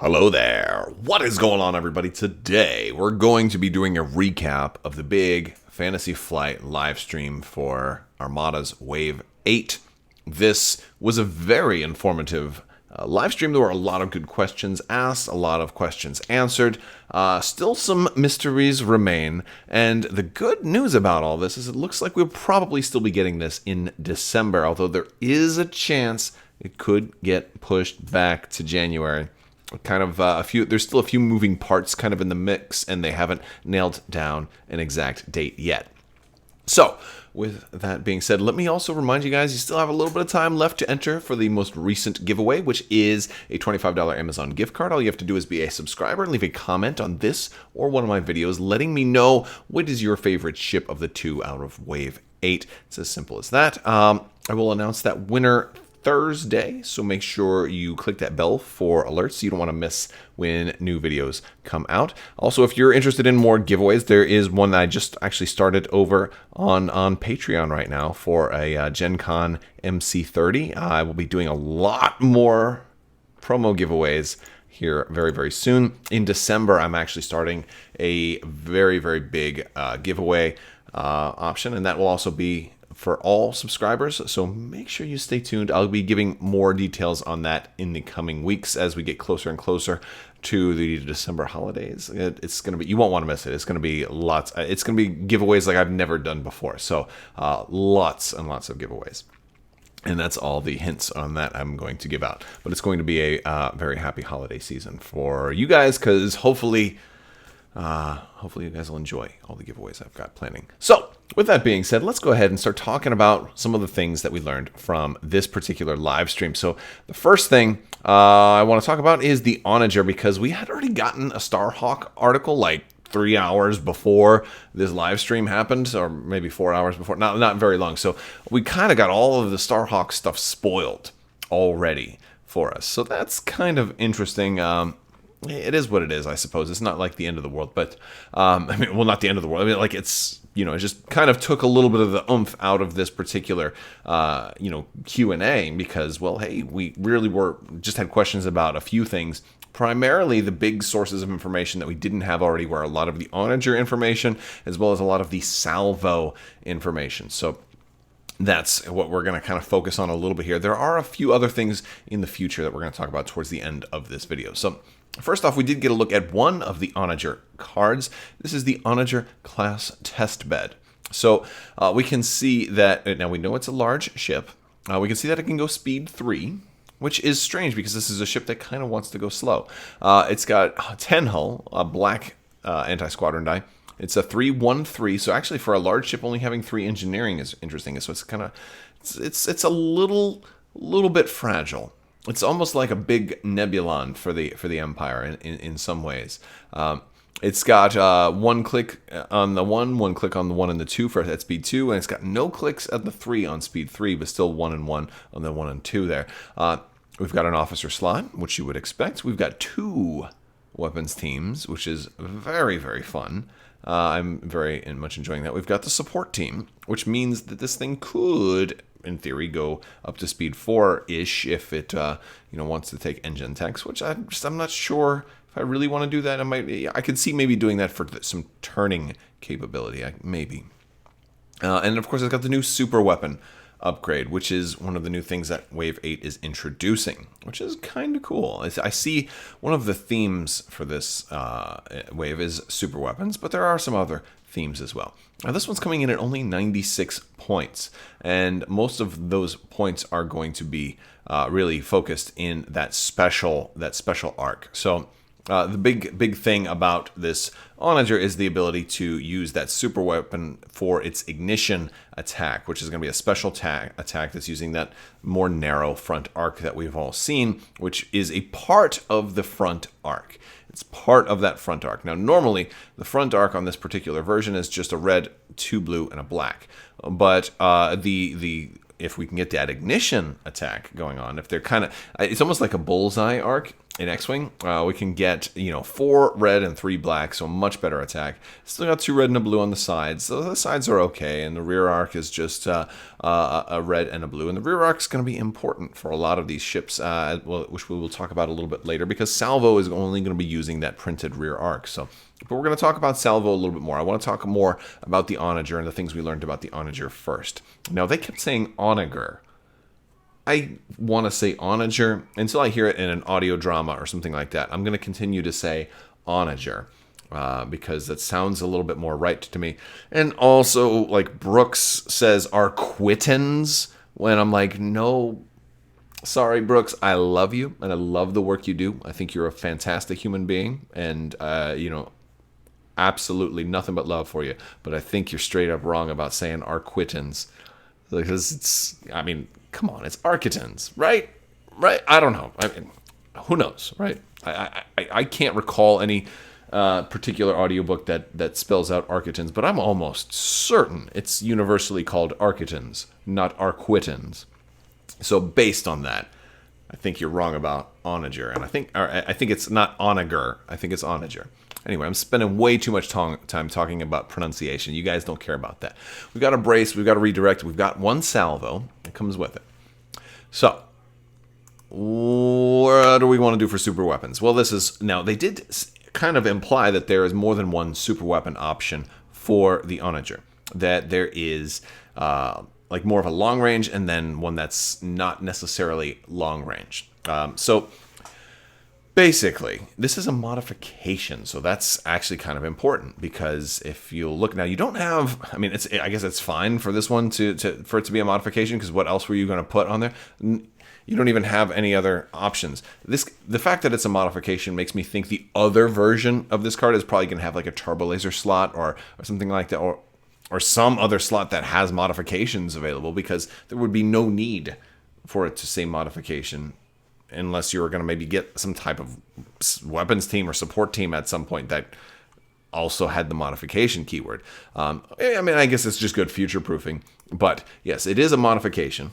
Hello there. What is going on, everybody? Today, we're going to be doing a recap of the big Fantasy Flight live stream for Armada's Wave 8. This was a very informative live stream. There were a lot of good questions asked, a lot of questions answered. Still some mysteries remain. And the good news about all this is it looks like we'll probably still be getting this in December, although there is a chance it could get pushed back to January. Kind of there's still a few moving parts kind of in the mix, and they haven't nailed down an exact date yet. So, with that being said, let me also remind you guys, you still have a little bit of time left to enter for the most recent giveaway, which is a $25 Amazon gift card. All you have to do is be a subscriber and leave a comment on this or one of my videos letting me know what is your favorite ship of the two out of Wave 8. It's as simple as that. I will announce that winner Thursday, so make sure you click that bell for alerts so you don't want to miss when new videos come out. Also, if you're interested in more giveaways, there is one that I just actually started over on Patreon right now for a Gen Con MC30. I will be doing a lot more promo giveaways here very, very soon. In December, I'm actually starting a very, very big giveaway option, and that will also be for all subscribers, so make sure you stay tuned. I'll be giving more details on that in the coming weeks as we get closer and closer to the December holidays. It's going to be, you won't want to miss it. It's going to be lots. It's going to be giveaways like I've never done before. So lots and lots of giveaways. And that's all the hints on that I'm going to give out. But it's going to be a very happy holiday season for you guys, because hopefully you guys will enjoy all the giveaways I've got planning. So, with that being said, let's go ahead and start talking about some of the things that we learned from this particular live stream. So, the first thing I want to talk about is the Onager, because we had already gotten a Starhawk article like 3 hours before this live stream happened, or maybe 4 hours before, not very long. So, we kind of got all of the Starhawk stuff spoiled already for us. So, that's kind of interesting. It is what it is, I suppose. It's not like the end of the world, but I mean, well, not the end of the world. I mean, like it's, it just kind of took a little bit of the oomph out of this particular, Q&A because, well, hey, we really just had questions about a few things. Primarily the big sources of information that we didn't have already were a lot of the Onager information as well as a lot of the Salvo information. So that's what we're going to kind of focus on a little bit here. There are a few other things in the future that we're going to talk about towards the end of this video. So first off, we did get a look at one of the Onager cards. This is the Onager class test bed. So we can see that, now we know it's a large ship. We can see that it can go speed 3, which is strange because this is a ship that kind of wants to go slow. It's got 10 hull, a black anti-squadron die. It's a 3-1-3, so actually for a large ship only having 3 engineering is interesting. So it's kind of, it's a little bit fragile. It's almost like a big Nebulon for the Empire in some ways. It's got 1 click on the 1 click on the 1 and the 2 for at speed 2, and it's got no clicks at the 3 on speed 3, but still 1 and 1 on the 1 and 2 there. We've got an officer slot, which you would expect. We've got 2 weapons teams, which is very, very fun. I'm very much enjoying that. We've got the support team, which means that this thing could, in theory, go up to speed 4-ish if it wants to take engine techs, which I'm not sure if I really want to do that. I could see maybe doing that for some turning capability, maybe. And of course, it's got the new super weapon upgrade, which is one of the new things that Wave 8 is introducing, which is kind of cool. I see one of the themes for this wave is super weapons, but there are some other themes as well. Now, this one's coming in at only 96 points, and most of those points are going to be really focused in that special arc. So the big thing about this Onager is the ability to use that super weapon for its ignition attack, which is going to be a special attack that's using that more narrow front arc that we've all seen, which is a part of the front arc. It's part of that front arc. Now, normally, the front arc on this particular version is just a red, 2 blue, and a black. But if we can get that ignition attack going on, if they're kind of, it's almost like a bullseye arc. in X-Wing. We can get, 4 red and 3 black, so a much better attack. Still got 2 red and a blue on the sides. So the sides are okay, and the rear arc is just a red and a blue. And the rear arc is going to be important for a lot of these ships, which we will talk about a little bit later, because Salvo is only going to be using that printed rear arc. But we're going to talk about Salvo a little bit more. I want to talk more about the Onager and the things we learned about the Onager first. Now, they kept saying Onager. I want to say Onager until I hear it in an audio drama or something like that. I'm going to continue to say Onager because that sounds a little bit more right to me. And also, like Brooks says, Arquitans, when I'm like, no, sorry, Brooks, I love you and I love the work you do. I think you're a fantastic human being, and absolutely nothing but love for you. But I think you're straight up wrong about saying Arquitans, because come on, it's Arquitans, right? Right? I don't know. I mean, who knows, right? I can't recall any particular audiobook that spells out Arquitans, but I'm almost certain it's universally called Arquitans, not Arquitans. So based on that, I think you're wrong about Onager, and I think it's not Onager. I think it's Onager. Anyway, I'm spending way too much time talking about pronunciation. You guys don't care about that. We've got a brace. We've got a redirect. We've got 1 salvo that comes with it. So, what do we want to do for super weapons? Well, now they did kind of imply that there is more than one super weapon option for the Onager. That there is like more of a long range, and then one that's not necessarily long range. So basically, this is a modification, so that's actually kind of important, because if you look now, you don't have. I mean, I guess it's fine for this one for it to be a modification, because what else were you going to put on there? You don't even have any other options. The fact that it's a modification makes me think the other version of this card is probably going to have like a turbo laser slot or something like that, or some other slot that has modifications available, because there would be no need for it to say modification unless you were going to maybe get some type of weapons team or support team at some point that also had the modification keyword. I guess it's just good future proofing. But yes, it is a modification.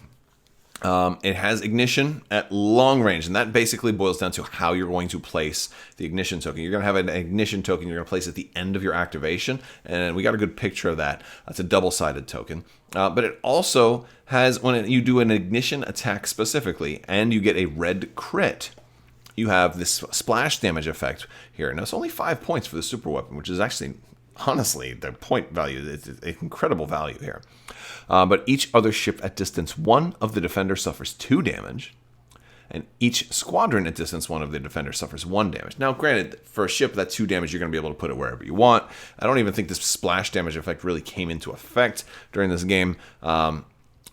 It has ignition at long range, and that basically boils down to how you're going to place the ignition token. You're going to have an ignition token you're going to place at the end of your activation, and we got a good picture of that. That's a double-sided token. But it also has, when you do an ignition attack specifically, and you get a red crit, you have this splash damage effect here. Now, it's only 5 points for the super weapon, which is actually, honestly, the point value is an incredible value here. But each other ship at distance 1 of the defender suffers 2 damage, and each squadron at distance 1 of the defender suffers 1 damage. Now, granted, for a ship that's 2 damage, you're going to be able to put it wherever you want. I don't even think this splash damage effect really came into effect during this game.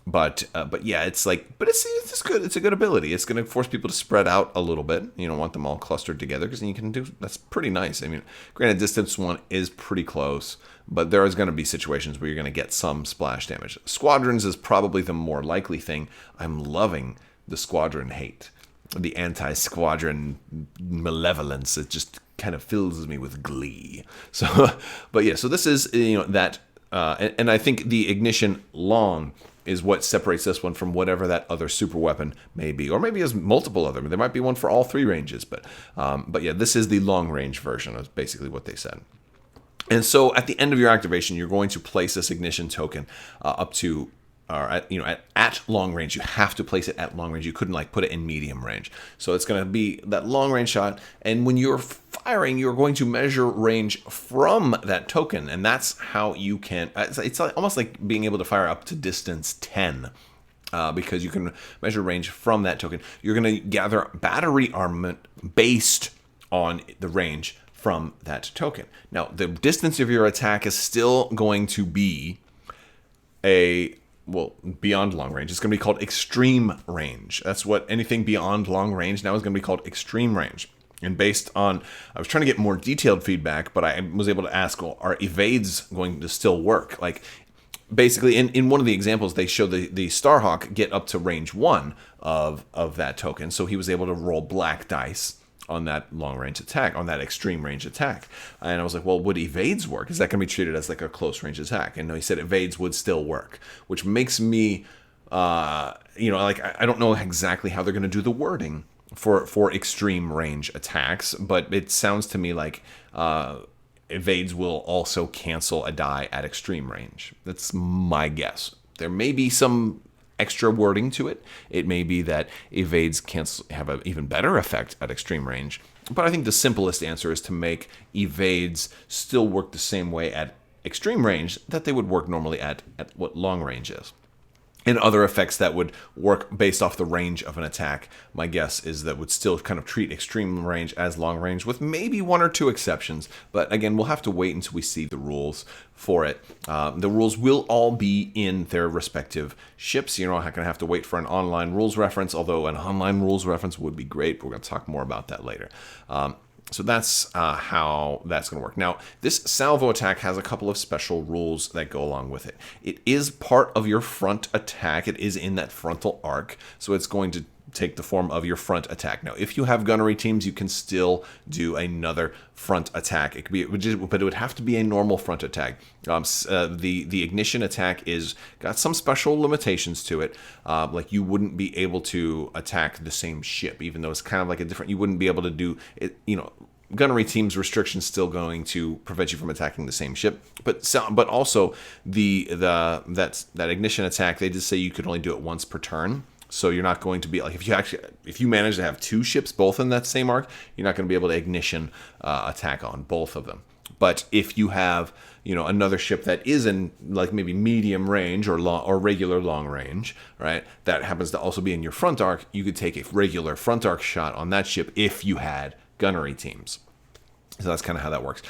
But yeah, it's good. It's a good ability. It's going to force people to spread out a little bit. You don't want them all clustered together, because you can do that's pretty nice. I mean, granted, distance 1 is pretty close, but there is going to be situations where you're going to get some splash damage. Squadrons is probably the more likely thing. I'm loving the squadron hate, the anti-squadron malevolence. It just kind of fills me with glee. So, but yeah, so this is that, and I think the ignition long is what separates this one from whatever that other super weapon may be, or maybe has multiple other. There might be one for all 3 ranges, but yeah, this is the long range version. Is basically what they said. And so at the end of your activation, you're going to place this ignition token up to, or at long range. You have to place it at long range. You couldn't put it in medium range. So it's going to be that long range shot. And when you're firing, you're going to measure range from that token. And that's how you can, it's almost like being able to fire up to distance 10. Because you can measure range from that token. You're going to gather battery armament based on the range from that token. Now, the distance of your attack is still going to be beyond long range. It's going to be called extreme range. That's what anything beyond long range now is going to be called extreme range. And based on, I was trying to get more detailed feedback, but I was able to ask, well, are evades going to still work? Basically, in one of the examples, they show the Starhawk get up to range 1 of that token. So he was able to roll black dice on that long range attack, on that extreme range attack. And I was like, well, would evades work? Is that going to be treated as a close range attack? And no, he said evades would still work, which makes me, I don't know exactly how they're going to do the wording for extreme range attacks, but it sounds to me like evades will also cancel a die at extreme range. That's my guess. There may be some extra wording to it. It may be that evades have an even better effect at extreme range. But I think the simplest answer is to make evades still work the same way at extreme range that they would work normally at what long range is. And other effects that would work based off the range of an attack, my guess is that would still kind of treat extreme range as long range, with maybe one or two exceptions. But again, we'll have to wait until we see the rules for it. The rules will all be in their respective ships. You're not going to have to wait for an online rules reference, although an online rules reference would be great. But we're going to talk more about that later. So that's how that's going to work. Now, this salvo attack has a couple of special rules that go along with it. It is part of your front attack. It is in that frontal arc, so it's going to take the form of your front attack. Now, if you have gunnery teams, you can still do another front attack. It could be, but it would have to be a normal front attack. The ignition attack is got some special limitations to it. Like you wouldn't be able to attack the same ship, even though it's kind of like a different. You wouldn't be able to do it. Gunnery teams restrictions still going to prevent you from attacking the same ship, but also that ignition attack. They just say you could only do it once per turn. So you're not going to be like if you manage to have two ships both in that same arc, you're not going to be able to ignition attack on both of them. But if you have another ship that is in like maybe medium range or regular long range, right? That happens to also be in your front arc. You could take a regular front arc shot on that ship if you had gunnery teams. So that's kind of how that works.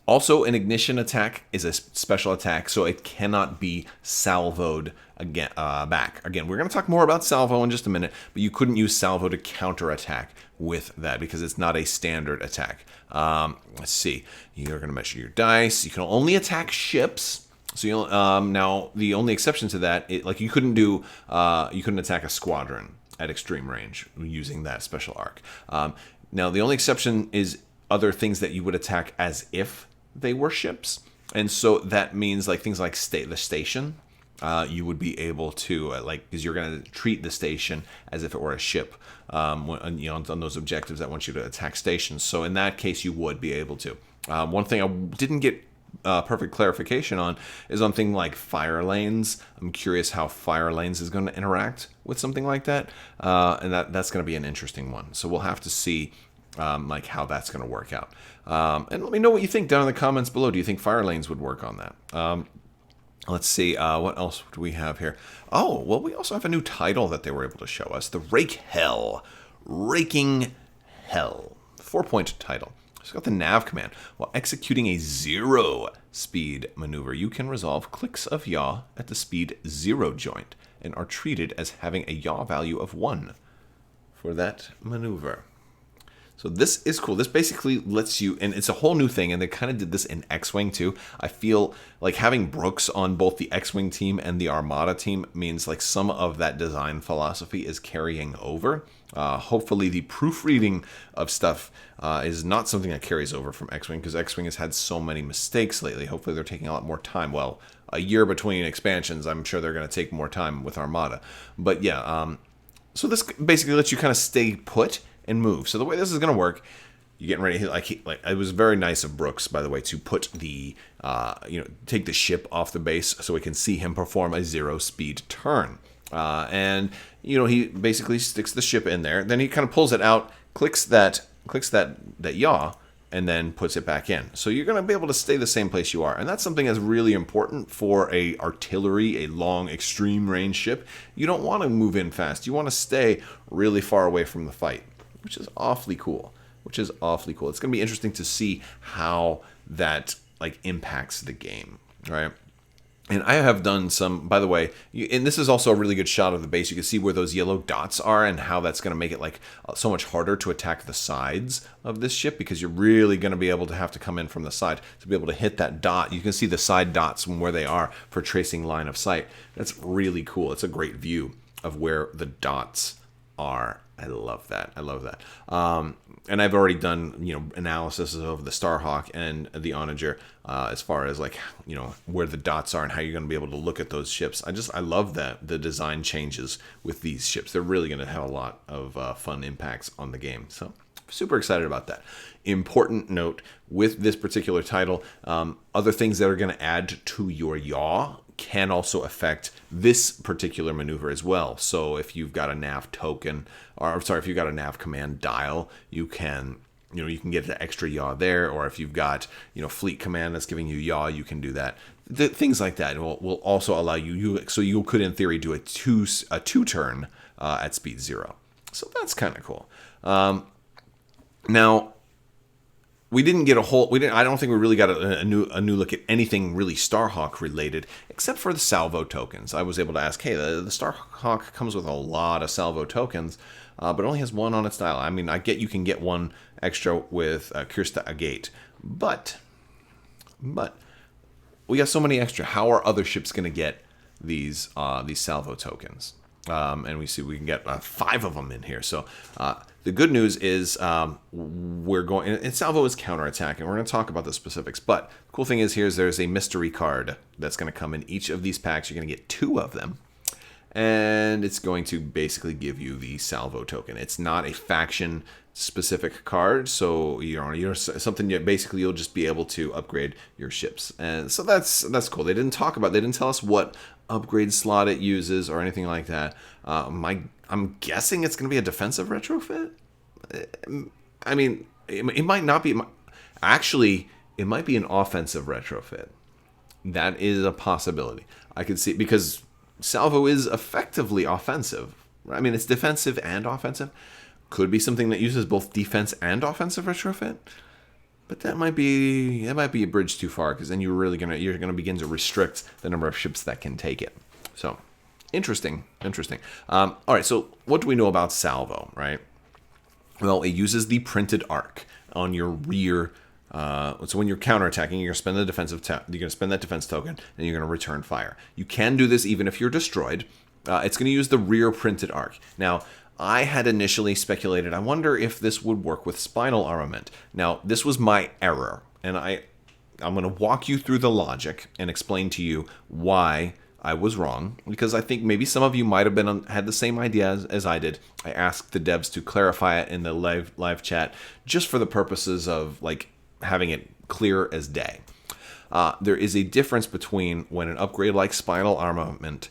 Also, an ignition attack is a special attack, so it cannot be salvoed again back. Again, we're going to talk more about salvo in just a minute, but you couldn't use salvo to counterattack with that because it's not a standard attack. Let's see. You're going to measure your dice. You can only attack ships. So now the only exception to that, you couldn't attack a squadron at extreme range using that special arc. Now the only exception is other things that you would attack as if they were ships, and so that means like things like the station. You would be able to because you're going to treat the station as if it were a ship on those objectives that want you to attack stations. So in that case, you would be able to. One thing I didn't get perfect clarification on is on things like fire lanes. I'm curious how fire lanes is going to interact with something like that, and that's going to be an interesting one. So we'll have to see how that's going to work out. And let me know what you think down in the comments below. Do you think fire lanes would work on that? Let's see, what else do we have here? Oh, well, we also have a new title that they were able to show us. The Rake Hell. Raking Hell. 4-point title. It's got the nav command. While executing a 0-speed maneuver, you can resolve clicks of yaw at the speed 0 joint and are treated as having a yaw value of 1 for that maneuver. So this is cool. This basically lets you, and it's a whole new thing, and they kind of did this in X-Wing too. I feel like having Brooks on both the X-Wing team and the Armada team means like some of that design philosophy is carrying over. Hopefully the proofreading of stuff is not something that carries over from X-Wing, because X-Wing has had so many mistakes lately. Hopefully they're taking a lot more time. Well, a year between expansions, I'm sure they're going to take more time with Armada. But yeah, so this basically lets you kind of stay put and move. So the way this is going to work, you're getting ready. It was very nice of Brooks, by the way, to put the take the ship off the base so we can see him perform a 0-speed turn. And he basically sticks the ship in there. Then he kind of pulls it out, clicks that yaw, and then puts it back in. So you're going to be able to stay the same place you are. And that's something that's really important for a artillery, a long extreme range ship. You don't want to move in fast. You want to stay really far away from the fight, which is awfully cool. It's going to be interesting to see how that impacts the game, right? And I have done some, by the way, and this is also a really good shot of the base. You can see where those yellow dots are and how that's going to make it so much harder to attack the sides of this ship, because you're really going to be able to have to come in from the side to be able to hit that dot. You can see the side dots from where they are for tracing line of sight. That's really cool. It's a great view of where the dots are I love that. I love that. And I've already done, analysis of the Starhawk and the Onager, as far as like, where the dots are and how you're going to be able to look at those ships. I love that the design changes with these ships. They're really going to have a lot of fun impacts on the game. So super excited about that. Important note with this particular title, other things that are going to add to your yaw can also affect this particular maneuver as well. So if you've got a nav token, or sorry, if you've got a nav command dial, you can get the extra yaw there. Or if you've got, fleet command that's giving you yaw, you can do that. Things like that will also allow so you could in theory do a two turn at speed 0. So that's kind of cool. Now, we didn't get I don't think we really got a new look at anything really Starhawk related, except for the Salvo tokens. I was able to ask, hey, the Starhawk comes with a lot of Salvo tokens, but only has one on its dial. I mean, I get you can get one extra with Kirsta Agate, but we got so many extra. How are other ships going to get these Salvo tokens? And we see we can get 5 of them in here. So the good news is we're going, and Salvo is counterattacking. We're going to talk about the specifics. But the cool thing is there's a mystery card that's going to come in each of these packs. You're going to get 2 of them. And it's going to basically give you the Salvo token. It's not a faction specific card, so you're something that basically you'll just be able to upgrade your ships. And so that's cool. They didn't tell us what upgrade slot it uses or anything like that. I'm guessing it's going to be a defensive retrofit. I mean, it might not be. Actually, it might be an offensive retrofit. That is a possibility. I could see, because Salvo is effectively offensive. I mean, it's defensive and offensive. Could be something that uses both defense and offensive retrofit. But that might be a bridge too far, because then you're gonna begin to restrict the number of ships that can take it. So interesting. All right, so what do we know about Salvo, right? Well, it uses the printed arc on your rear. So when you're counterattacking, you're gonna spend that defense token, and you're gonna return fire. You can do this even if you're destroyed. It's gonna use the rear printed arc. Now, I had initially speculated, I wonder if this would work with Spinal Armament. Now, this was my error, and I'm going to walk you through the logic and explain to you why I was wrong, because I think maybe some of you might have had the same idea as I did. I asked the devs to clarify it in the live chat, just for the purposes of like having it clear as day. There is a difference between when an upgrade like Spinal Armament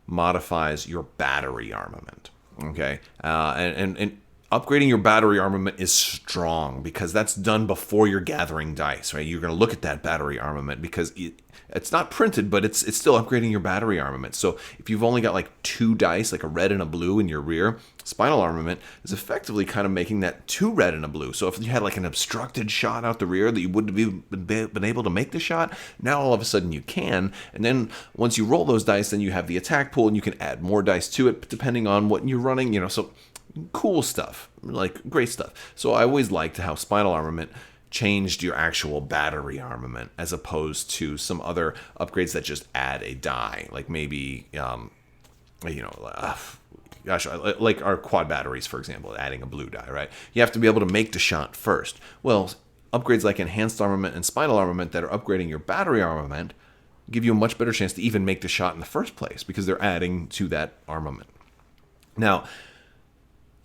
modifies your battery armament. Okay, and upgrading your battery armament is strong, because that's done before you're gathering dice, right? You're going to look at that battery armament because it's not printed, but it's still upgrading your battery armament. So if you've only got like 2 dice, like a red and a blue in your rear, Spinal Armament is effectively kind of making that 2 red and a blue. So if you had like an obstructed shot out the rear that you wouldn't have been able to make the shot, now all of a sudden you can. And then once you roll those dice, then you have the attack pool, and you can add more dice to it depending on what you're running, so cool stuff, like great stuff. So I always liked how Spinal Armament changed your actual battery armament, as opposed to some other upgrades that just add a die, like maybe like our quad batteries, for example, adding a blue die, right? You have to be able to make the shot first. Well, upgrades like Enhanced Armament and Spinal Armament that are upgrading your battery armament give you a much better chance to even make the shot in the first place, because they're adding to that armament. Now,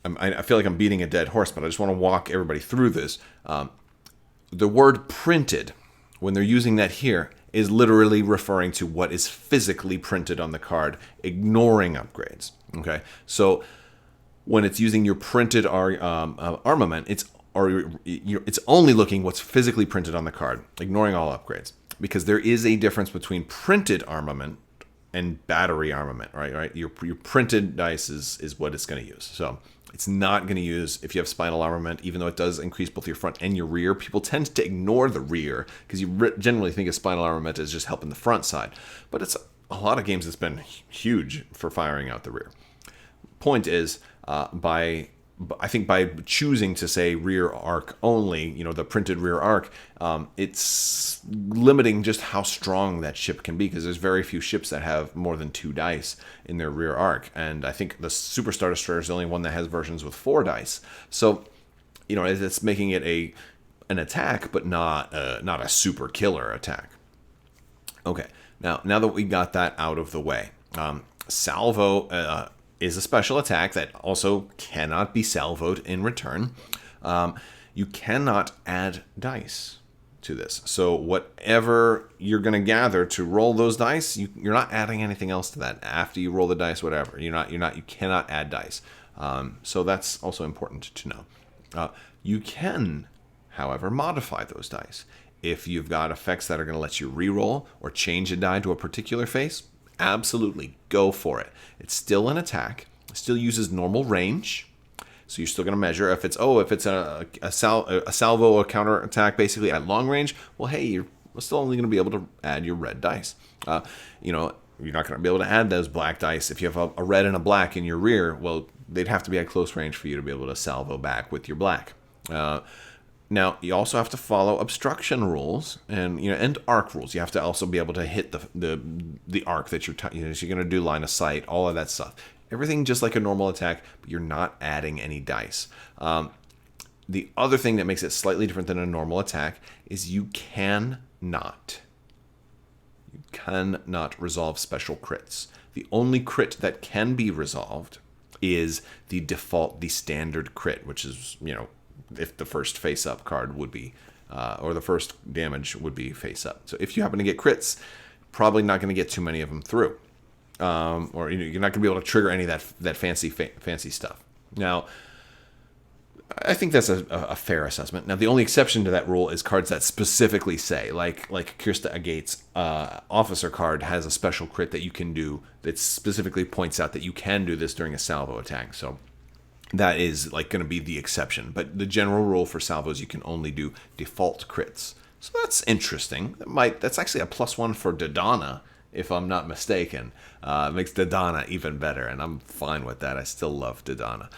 I feel like I'm beating a dead horse, but I just want to walk everybody through this. The word printed, when they're using that here, is literally referring to what is physically printed on the card, ignoring upgrades. Okay, so when it's using your printed armament, it's only looking what's physically printed on the card, ignoring all upgrades, because there is a difference between printed armament and battery armament, right? Your printed dice is what it's going to use. So it's not going to use, if you have Spinal Armament, even though it does increase both your front and your rear. People tend to ignore the rear because you generally think of Spinal Armament as just helping the front side. But it's a lot of games it's been huge for firing out the rear. Point is, by I think by choosing to say rear arc only, the printed rear arc, it's limiting just how strong that ship can be, because there's very few ships that have more than 2 dice in their rear arc. And I think the Super Star Destroyer is the only one that has versions with 4 dice. So, it's making it an attack, but not a super killer attack. Okay, now that we got that out of the way, Salvo is a special attack that also cannot be salvoed in return. You cannot add dice to this. So whatever you're going to gather to roll those dice, you're not adding anything else to that. After you roll the dice, whatever, you cannot add dice. So that's also important to know. You can, however, modify those dice. If you've got effects that are going to let you reroll or change a die to a particular face, absolutely go for it. It's still an attack. It still uses normal range. So you're still going to measure. If it's a salvo or counter attack basically at long range, well, hey, you're still only going to be able to add your red dice. You're not going to be able to add those black dice. If you have a red and a black in your rear, well, they'd have to be at close range for you to be able to salvo back with your black. Now, you also have to follow obstruction rules and arc rules. You have to also be able to hit the arc that you're going to do line of sight, all of that stuff. Everything just like a normal attack, but you're not adding any dice. The other thing that makes it slightly different than a normal attack is you cannot resolve special crits. The only crit that can be resolved is the standard crit, which is, if the first face-up card would be, or the first damage would be face-up. So if you happen to get crits, probably not going to get too many of them through. Or you're not going to be able to trigger any of that fancy stuff. Now, I think that's a fair assessment. Now, the only exception to that rule is cards that specifically say, like Kirsta Agate's officer card has a special crit that you can do that specifically points out that you can do this during a salvo attack. So that is going to be the exception. But the general rule for salvos, you can only do default crits. So that's interesting. That's actually a +1 for Dodonna, if I'm not mistaken. It makes Dodonna even better, and I'm fine with that. I still love Dodonna.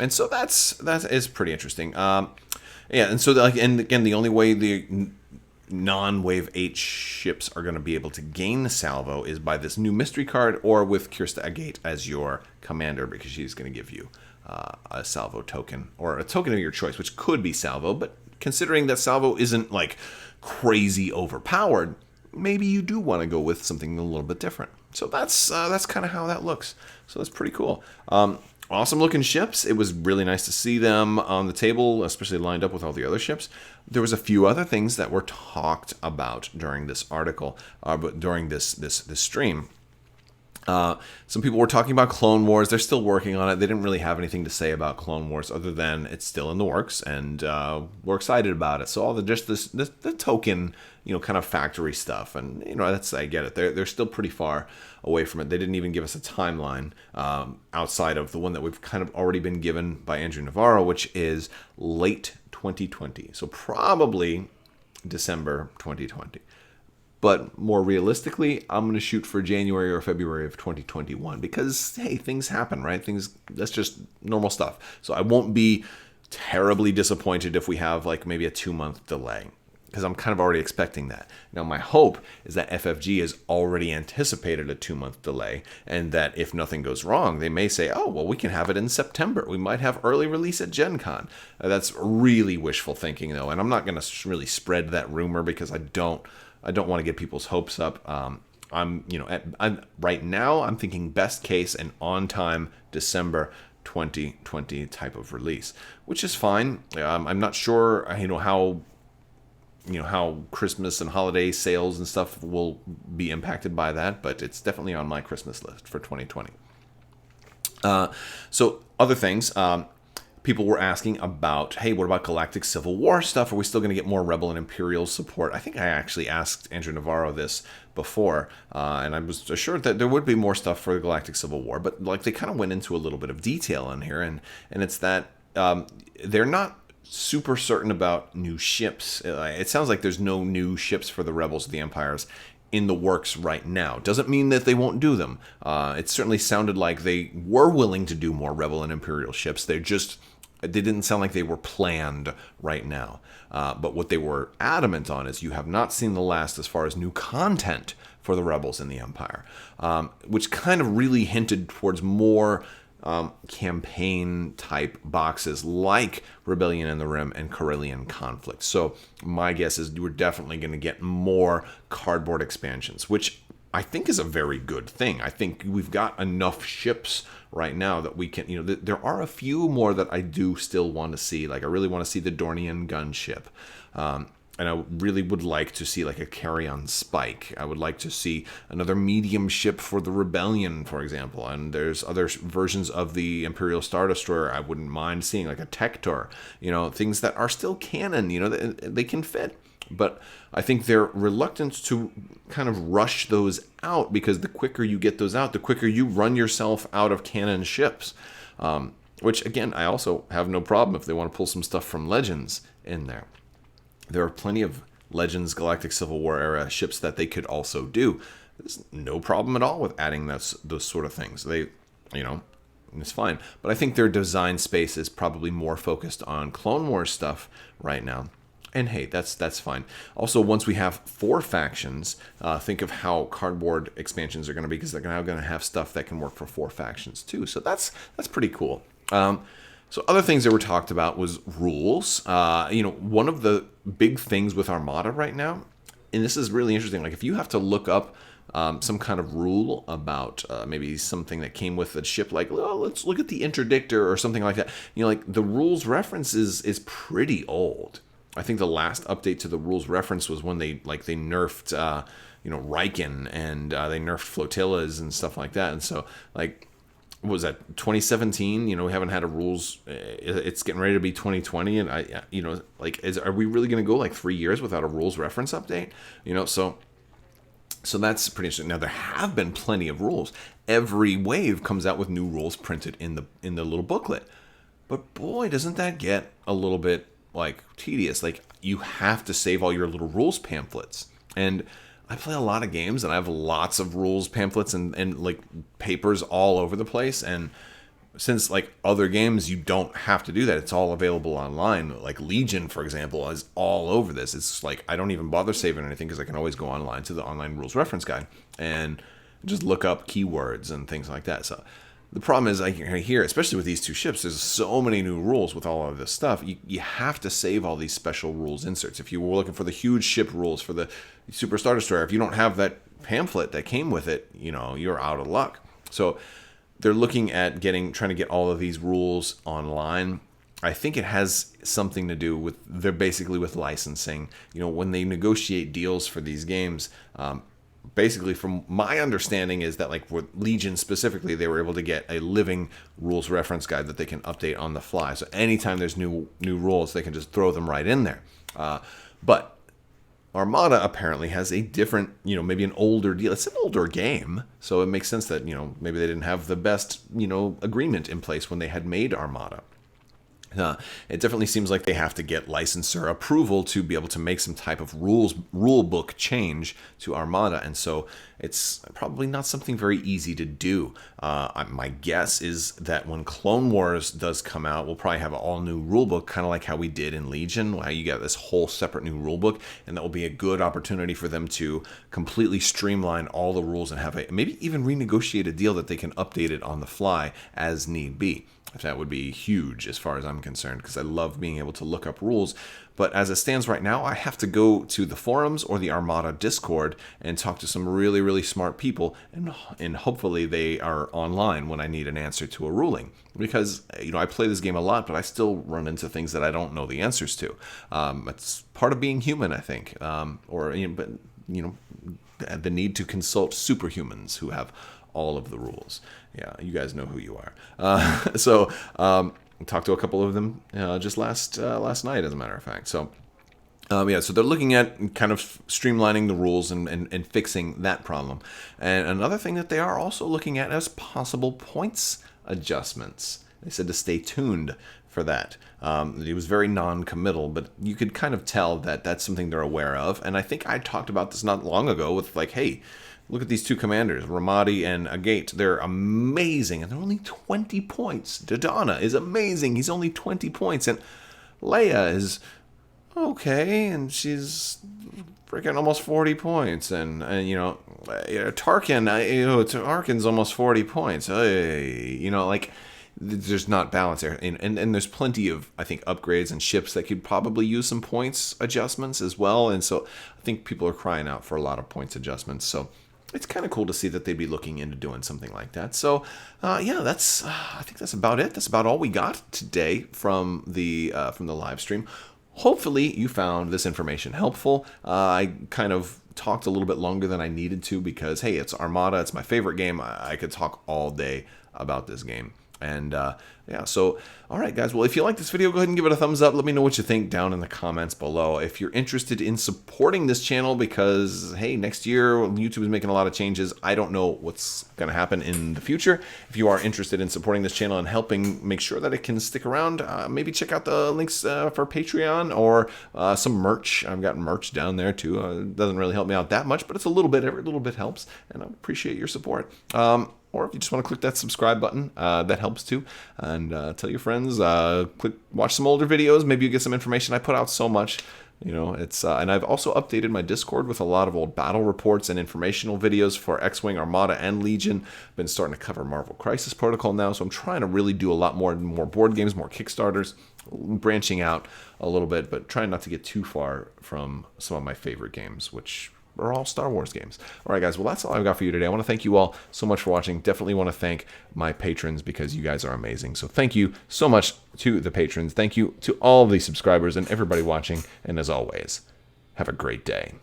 And so that is pretty interesting. And so and again, the only way the non-Wave 8 ships are going to be able to gain salvo is by this new mystery card, or with Kirsta Agate as your commander, because she's going to give you a salvo token, or a token of your choice, which could be salvo. But considering that salvo isn't crazy overpowered, maybe you do want to go with something a little bit different. So that's kind of how that looks. So that's pretty cool. Awesome looking ships. It was really nice to see them on the table, especially lined up with all the other ships. There was a few other things that were talked about during this article, but during this stream. Some people were talking about Clone Wars. They're still working on it. They didn't really have anything to say about Clone Wars other than it's still in the works, and we're excited about it. So all the token, kind of factory stuff, and I get it. They're still pretty far away from it. They didn't even give us a timeline outside of the one that we've kind of already been given by Andrew Navarro, which is late 2020. So probably December 2020. But more realistically, I'm going to shoot for January or February of 2021 because, hey, things happen, right? That's just normal stuff. So I won't be terribly disappointed if we have maybe a 2-month delay, because I'm kind of already expecting that. Now, my hope is that FFG has already anticipated a 2-month delay, and that if nothing goes wrong, they may say, oh, well, we can have it in September. We might have early release at Gen Con. That's really wishful thinking, though, and I'm not going to really spread that rumor because I don't want to get people's hopes up. Right now, I'm thinking best case and on time December 2020 type of release, which is fine. I'm not sure, how Christmas and holiday sales and stuff will be impacted by that, but it's definitely on my Christmas list for 2020. So other things. People were asking about, hey, what about Galactic Civil War stuff? Are we still going to get more Rebel and Imperial support? I think I actually asked Andrew Navarro this before, and I was assured that there would be more stuff for the Galactic Civil War, but they kind of went into a little bit of detail in here, and it's that they're not super certain about new ships. It sounds like there's no new ships for the Rebels of the Empires in the works right now. Doesn't mean that they won't do them. It certainly sounded like they were willing to do more Rebel and Imperial ships. They didn't sound like they were planned right now. But what they were adamant on is you have not seen the last as far as new content for the Rebels in the Empire, which kind of really hinted towards more campaign type boxes like Rebellion in the Rim and Corellian Conflict. So my guess is we're definitely going to get more cardboard expansions, which I think is a very good thing. I think we've got enough ships right now that we can, there are a few more that I do still want to see. Like I really want to see the Dornian gunship. And I really would like to see like a carry-on Spike. I would like to see another medium ship for the Rebellion, for example. And there's other versions of the Imperial Star Destroyer I wouldn't mind seeing, like a Tector. Things that are still canon. They can fit. But I think they're reluctant to kind of rush those out, because the quicker you get those out, the quicker you run yourself out of canon ships. Which, again, I also have no problem if they want to pull some stuff from Legends in there. There are plenty of Legends, Galactic Civil War era ships that they could also do. There's no problem at all with adding those sort of things. It's fine. But I think their design space is probably more focused on Clone Wars stuff right now. And hey, that's fine. Also, once we have 4 factions, think of how cardboard expansions are going to be, because they're now going to have stuff that can work for 4 factions too. So that's pretty cool. So other things that were talked about was rules. One of the big things with Armada right now, and this is really interesting, like if you have to look up some kind of rule about maybe something that came with the ship, like, let's look at the interdictor or something like that. Like the rules reference is pretty old. I think the last update to the rules reference was when they nerfed, Riken, and they nerfed flotillas and stuff like that. And so, what was that, 2017? We haven't had a rules. It's getting ready to be 2020, and are we really going to go like 3 years without a rules reference update? So that's pretty interesting. Now there have been plenty of rules. Every wave comes out with new rules printed in the little booklet, but boy, doesn't that get a little bit tedious. Like you have to save all your little rules pamphlets, and I play a lot of games and I have lots of rules pamphlets and like papers all over the place. And since like other games, you don't have to do that. It's all available online. Like Legion, for example, is all over this. It's like I don't even bother saving anything because I can always go online to the online rules reference guide and just look up keywords and things like that. So the problem is, I hear, especially with these 2 ships, there's so many new rules with all of this stuff. You have to save all these special rules inserts. If you were looking for the huge ship rules for the Super Star Destroyer, if you don't have that pamphlet that came with it, you're out of luck. So they're looking at trying to get all of these rules online. I think it has something to do with, they're basically with licensing. When they negotiate deals for these games, basically, from my understanding, is that like with Legion specifically, they were able to get a living rules reference guide that they can update on the fly. So anytime there's new rules, they can just throw them right in there. But Armada apparently has a different, maybe an older deal. It's an older game, so it makes sense that, maybe they didn't have the best, agreement in place when they had made Armada. It definitely seems like they have to get licensor approval to be able to make some type of rule book change to Armada, and so it's probably not something very easy to do. My guess is that when Clone Wars does come out, we'll probably have an all-new rulebook, kind of like how we did in Legion, how you get this whole separate new rulebook, and that will be a good opportunity for them to completely streamline all the rules and have maybe even renegotiate a deal that they can update it on the fly as need be. That would be huge as far as I'm concerned, because I love being able to look up rules. But as it stands right now, I have to go to the forums or the Armada Discord and talk to some really, really smart people, and hopefully they are online when I need an answer to a ruling. Because, I play this game a lot, but I still run into things that I don't know the answers to. It's part of being human, I think. The need to consult superhumans who have all of the rules. Yeah, you guys know who you are. So talked to a couple of them just last night, as a matter of fact. So so they're looking at kind of streamlining the rules and fixing that problem. And another thing that they are also looking at is possible points adjustments. They said to stay tuned for that. He was very non-committal, but you could kind of tell that that's something they're aware of. And I think I talked about this not long ago with like, hey, look at these two commanders, Ramadi and Agate. They're amazing, and they're only 20 points. Dodonna is amazing. He's only 20 points. And Leia is okay, and she's freaking almost 40 points. And Tarkin, Tarkin's almost 40 points. Like, there's not balance there. And there's plenty of, I think, upgrades and ships that could probably use some points adjustments as well. And so I think people are crying out for a lot of points adjustments. So it's kind of cool to see that they'd be looking into doing something like that. So, I think that's about it. That's about all we got today from the live stream. Hopefully you found this information helpful. I kind of talked a little bit longer than I needed to because, hey, it's Armada. It's my favorite game. I could talk all day about this game. And so all right, guys, well, if you like this video, go ahead and give it a thumbs up. Let me know what you think down in the comments below. If you're interested in supporting this channel, because hey, next year YouTube is making a lot of changes, I don't know what's going to happen in the future. If you are interested in supporting this channel and helping make sure that it can stick around, maybe check out the links for Patreon or some merch. I've got merch down there too. It doesn't really help me out that much, but it's a little bit. Every little bit helps, and I appreciate your support. Or if you just want to click that subscribe button, that helps too. And tell your friends, watch some older videos. Maybe you get some information. I put out so much, it's and I've also updated my Discord with a lot of old battle reports and informational videos for X-Wing, Armada, and Legion. Been starting to cover Marvel Crisis Protocol now, so I'm trying to really do a lot more board games, more Kickstarters, branching out a little bit, but trying not to get too far from some of my favorite games, which are all Star Wars games. All right, guys, well, that's all I've got for you today. I want to thank you all so much for watching. Definitely want to thank my patrons because you guys are amazing. So thank you so much to the patrons. Thank you to all the subscribers and everybody watching. And as always, have a great day.